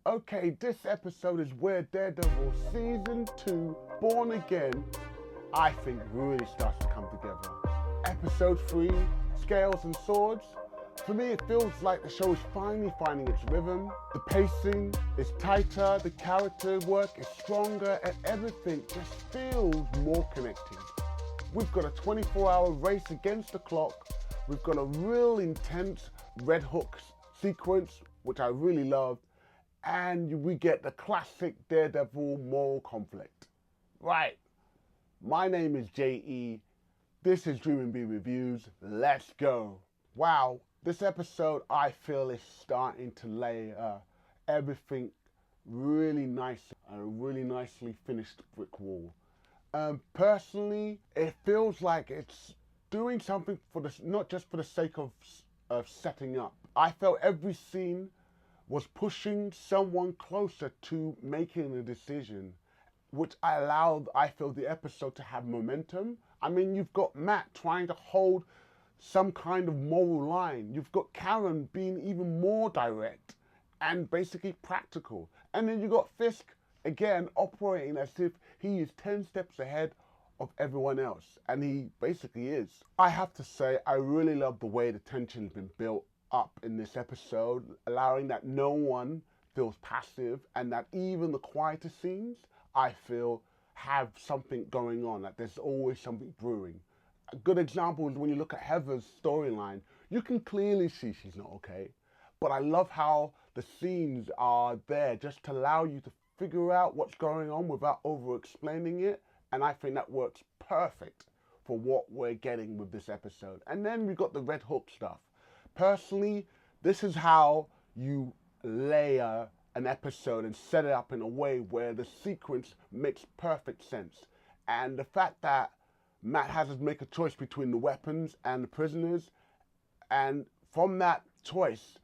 Okay, this episode is where Daredevil Season 2, Born Again, I think really starts to come together. Episode 3, Scales and Swords. For me, it feels like the show is finally finding its rhythm. The pacing is tighter, the character work is stronger, and everything just feels more connected. We've got a 24-hour race against the clock. We've got a real intense Red Hook sequence, which I really loved. And we get the classic Daredevil moral conflict. Right, my name is J.E. This is Dream and Be Reviews. Let's go. Wow, this episode I feel is starting to lay everything really nice, a really nicely finished brick wall. Personally, it feels like it's doing something for this, not just for the sake of setting up. I felt every scene was pushing someone closer to making a decision, which allowed, I feel, the episode to have momentum. I mean, you've got Matt trying to hold some kind of moral line. You've got Karen being even more direct and basically practical. And then you've got Fisk, again, operating as if he is 10 steps ahead of everyone else. And he basically is. I have to say, I really love the way the tension's been built up in this episode, allowing that no one feels passive and that even the quieter scenes, I feel, have something going on, that there's always something brewing. A good example is when you look at Heather's storyline, you can clearly see she's not okay, but I love how the scenes are there just to allow you to figure out what's going on without over-explaining it, and I think that works perfect for what we're getting with this episode. And then we got the Red Hook stuff. Personally, this is how you layer an episode and set it up in a way where the sequence makes perfect sense. And the fact that Matt has to make a choice between the weapons and the prisoners, and from that choice,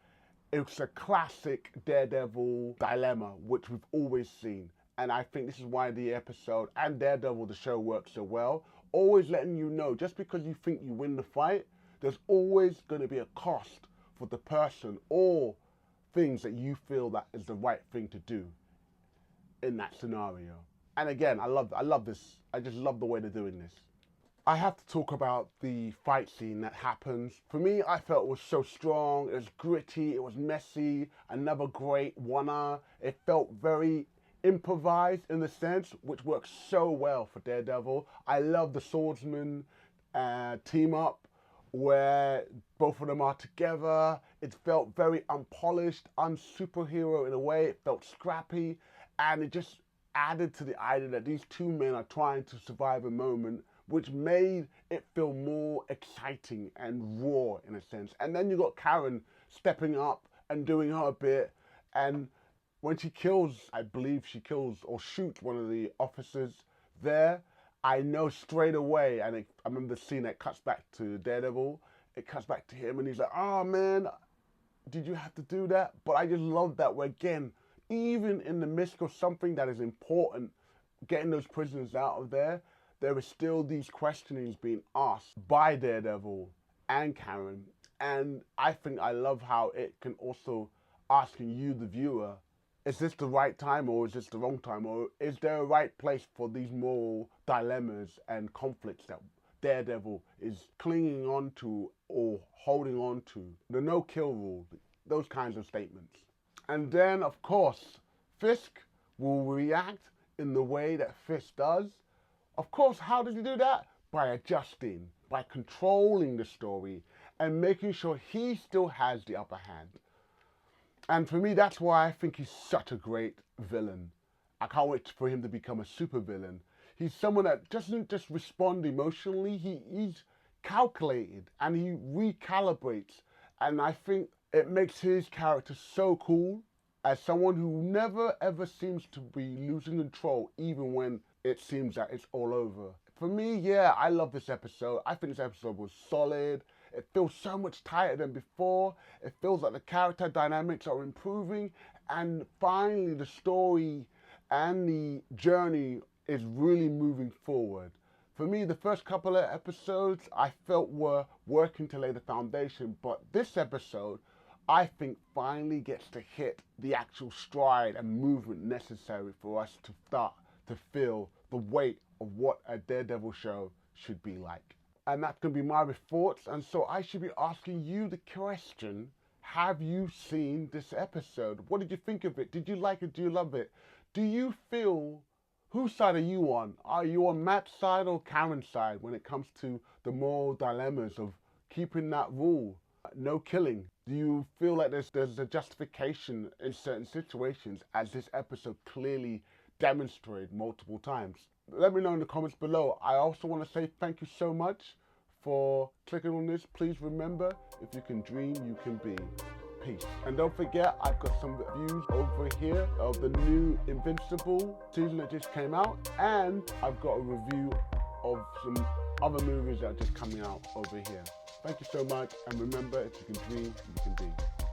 it's a classic Daredevil dilemma, which we've always seen. And I think this is why the episode and Daredevil, the show, works so well. Always letting you know, just because you think you win the fight, there's always going to be a cost for the person or things that you feel that is the right thing to do in that scenario. And again, I love this. I just love the way they're doing this. I have to talk about the fight scene that happens. For me, I felt it was so strong. It was gritty. It was messy. Another great one-er. It felt very improvised in the sense, which works so well for Daredevil. I love the Swordsman team up, where both of them are together. It felt very unpolished, unsuperhero in a way. It felt scrappy, and it just added to the idea that these two men are trying to survive a moment, which made it feel more exciting and raw in a sense. And then you got Karen stepping up and doing her bit, and when she kills, I believe she kills or shoots one of the officers there, I know straight away, and I remember the scene that cuts back to Daredevil, it cuts back to him and he's like, oh man, did you have to do that? But I just love that where, again, even in the midst of something that is important, getting those prisoners out of there, there is still these questionings being asked by Daredevil and Karen. And I think I love how it can also asking you, the viewer, is this the right time or is this the wrong time? Or is there a right place for these moral dilemmas and conflicts that Daredevil is clinging on to or holding on to? The no-kill rule, those kinds of statements. And then, of course, Fisk will react in the way that Fisk does. Of course, how does he do that? By adjusting, by controlling the story and making sure he still has the upper hand. And for me, that's why I think he's such a great villain. I can't wait for him to become a super villain. He's someone that doesn't just respond emotionally, he's calculated and he recalibrates. And I think it makes his character so cool as someone who never ever seems to be losing control, even when it seems that it's all over. For me, yeah, I love this episode. I think this episode was solid. It feels so much tighter than before. It feels like the character dynamics are improving. And finally, the story and the journey is really moving forward. For me, the first couple of episodes I felt were working to lay the foundation. But this episode, I think finally gets to hit the actual stride and movement necessary for us to start to feel the weight of what a Daredevil show should be like. And that's going to be my thoughts. And so I should be asking you the question, have you seen this episode? What did you think of it? Did you like it? Do you love it? Do you feel, whose side are you on? Are you on Matt's side or Karen's side when it comes to the moral dilemmas of keeping that rule? No killing. Do you feel like there's a justification in certain situations, as this episode clearly demonstrated multiple times? Let me know in the comments below. I also want to say thank you so much for clicking on this. Please remember, if you can dream, you can be. Peace. And don't forget, I've got some reviews over here of the new Invincible season that just came out, and I've got a review of some other movies that are just coming out over here. Thank you so much, and remember, if you can dream, you can be.